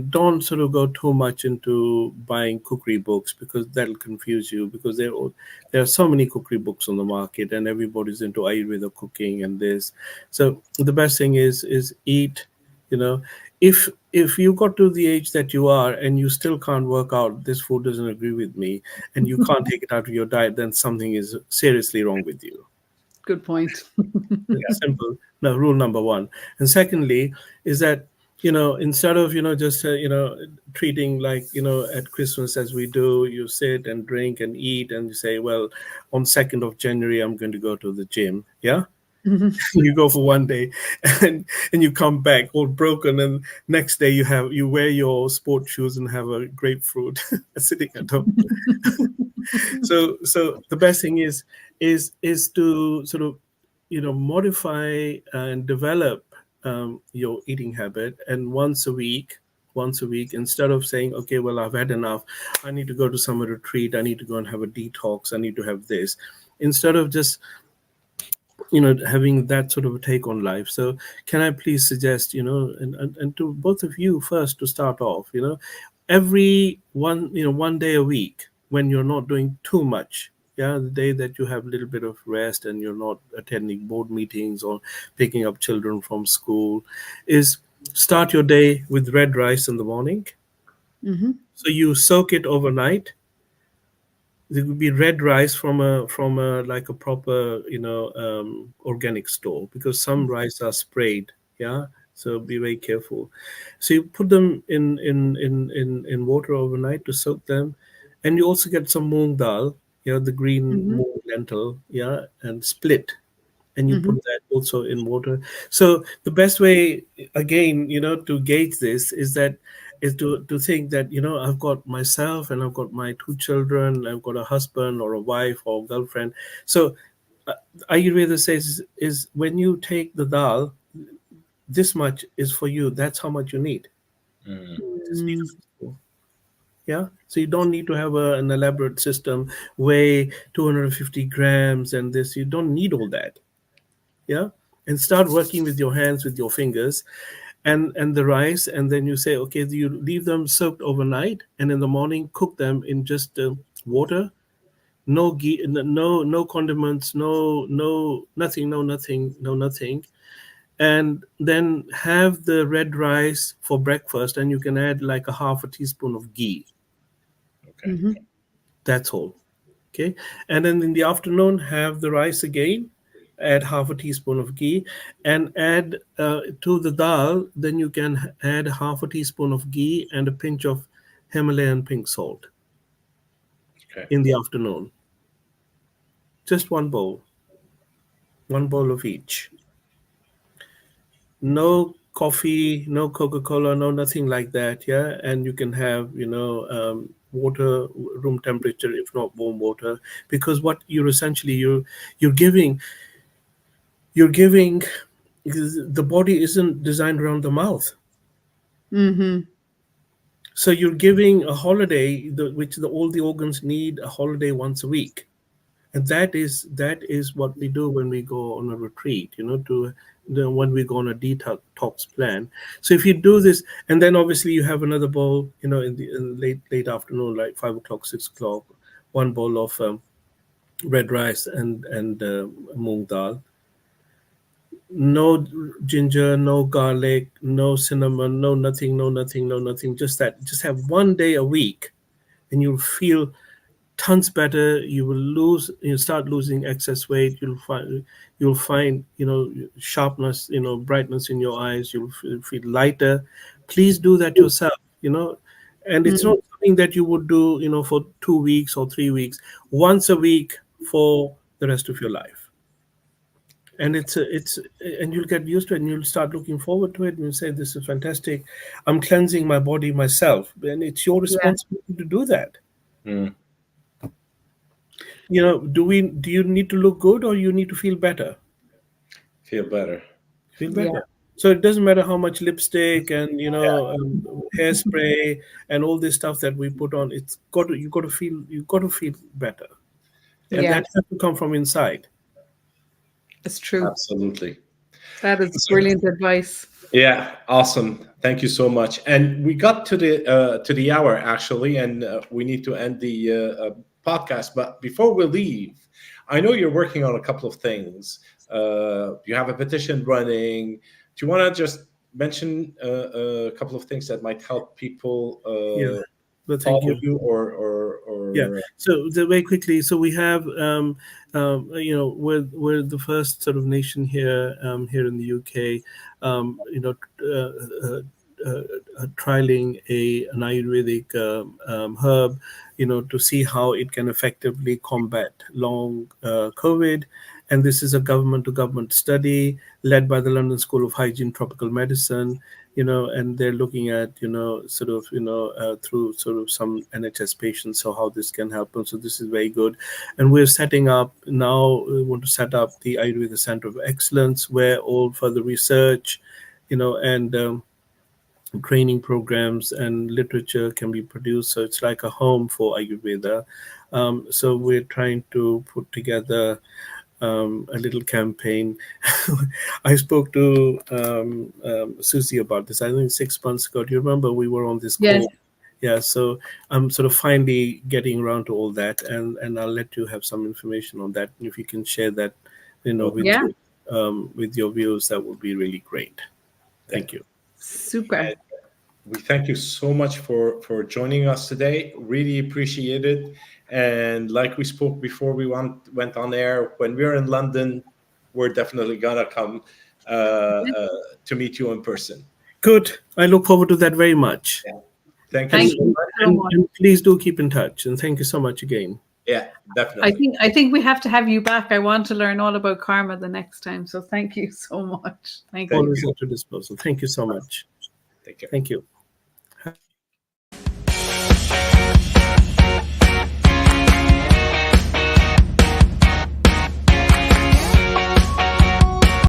don't sort of go too much into buying cookery books, because that'll confuse you, because there are so many cookery books on the market, and everybody's into Ayurveda cooking and this. So the best thing is eat, you know. If you got to the age that you are and you still can't work out, this food doesn't agree with me, and you can't take it out of your diet, then something is seriously wrong with you. Good point. It's simple. No, rule number one. And secondly, is that instead of just treating like at Christmas as we do, you sit and drink and eat, and you say, well, on 2nd of January I'm going to go to the gym. Yeah, you go for one day, and you come back all broken, and next day you wear your sport shoes and have a grapefruit sitting at home. So the best thing is to sort of modify and develop your eating habit, and once a week, instead of saying, okay, well, I've had enough, I need to go to some retreat, I need to go and have a detox, I need to have this, instead of just having that sort of a take on life. So can I please suggest, and to both of you first, to start off, every one day a week, when you're not doing too much, yeah, the day that you have a little bit of rest and you're not attending board meetings or picking up children from school, is start your day with red rice in the morning. Hmm. So you soak it overnight. It would be red rice from a like a proper organic store, because some rice are sprayed. Yeah, so be very careful. So you put them in water overnight to soak them, and you also get some moong dal, the green Hmm. moong lentil, yeah, and split. and you put that also in water. So the best way, again, to gauge this is to think that, I've got myself and I've got my two children, I've got a husband or a wife or girlfriend. So uh, Ayurveda says is when you take the dal, this much is for you. That's how much you need. Mm. Just need a teaspoon. Yeah. So you don't need to have an elaborate system, weigh 250 grams and this. You don't need all that. Yeah. And start working with your hands, with your fingers, and the rice, and then you say, okay, you leave them soaked overnight, and in the morning cook them in just water, no ghee, no condiments, no nothing, no nothing, no nothing, and then have the red rice for breakfast, and you can add like a half a teaspoon of ghee. Okay. That's all. Okay. And then in the afternoon, have the rice again, add half a teaspoon of ghee, and add to the dal, then you can add half a teaspoon of ghee and a pinch of Himalayan pink salt Okay. in the afternoon. Just one bowl of each. No coffee, no Coca-Cola, no nothing like that. Yeah. And you can have, water, room temperature, if not warm water, because what you're essentially, you're giving you're giving because the body isn't designed around the mouth, so you're giving a holiday which all the organs need a holiday once a week, and that is what we do when we go on a retreat, when we go on a detox plan. So if you do this, and then obviously you have another bowl, in the late afternoon, like 5 o'clock, 6 o'clock, one bowl of red rice and moong dal. No ginger, no garlic, no cinnamon, no nothing, no nothing, no nothing. Just that. Just have one day a week, and you'll feel tons better. You will start losing excess weight. You'll find sharpness, brightness in your eyes. You'll feel lighter. Please do that yourself. And it's not something that you would do, for 2 weeks or 3 weeks. Once a week for the rest of your life. And and you'll get used to it, and you'll start looking forward to it, and you'll say, this is fantastic. I'm cleansing my body myself, and it's your Yeah. responsibility to do that. Mm. Do you need to look good, or you need to feel better? Feel better. Feel Yeah. better. So it doesn't matter how much lipstick and Yeah. hairspray and all this stuff that we put on. You got to feel better, and Yeah. that has to come from inside. It's true. Absolutely. That is brilliant advice. Yeah, awesome. Thank you so much. And we got to the hour actually, and we need to end the podcast. But before we leave, I know you're working on a couple of things. You have a petition running. Do you want to just mention a couple of things that might help people Yeah. But thank follow you. you Yeah. or So very quickly, so we have, we're the first sort of nation here in the UK, trialing an Ayurvedic herb, to see how it can effectively combat long COVID. And this is a government to government study led by the London School of Hygiene Tropical Medicine, and they're looking at, through sort of some NHS patients, so how this can help them. So this is very good. And we're setting up now, we want to set up the Ayurveda Center of Excellence, where all further research, and training programs and literature can be produced. So it's like a home for Ayurveda. So we're trying to put together a little campaign. I spoke to Susie about this, I think 6 months ago. Do you remember we were on this Yes. call? Yeah, so I'm sort of finally getting around to all that, and I'll let you have some information on that. And if you can share that, Yeah. with your viewers, that would be really great. Thank you. Super. we thank you so much for joining us today. Really appreciate it. And like we spoke before we went on air, when we're in London, we're definitely gonna come to meet you in person. Good. I look forward to that very much. Yeah. Thank you Thank so you much. so much. And please do keep in touch. And thank you so much again. Yeah, definitely. I think we have to have you back. I want to learn all about karma the next time. So thank you so much. Thank you. Always at your disposal. Thank you so much. Take care. Thank you.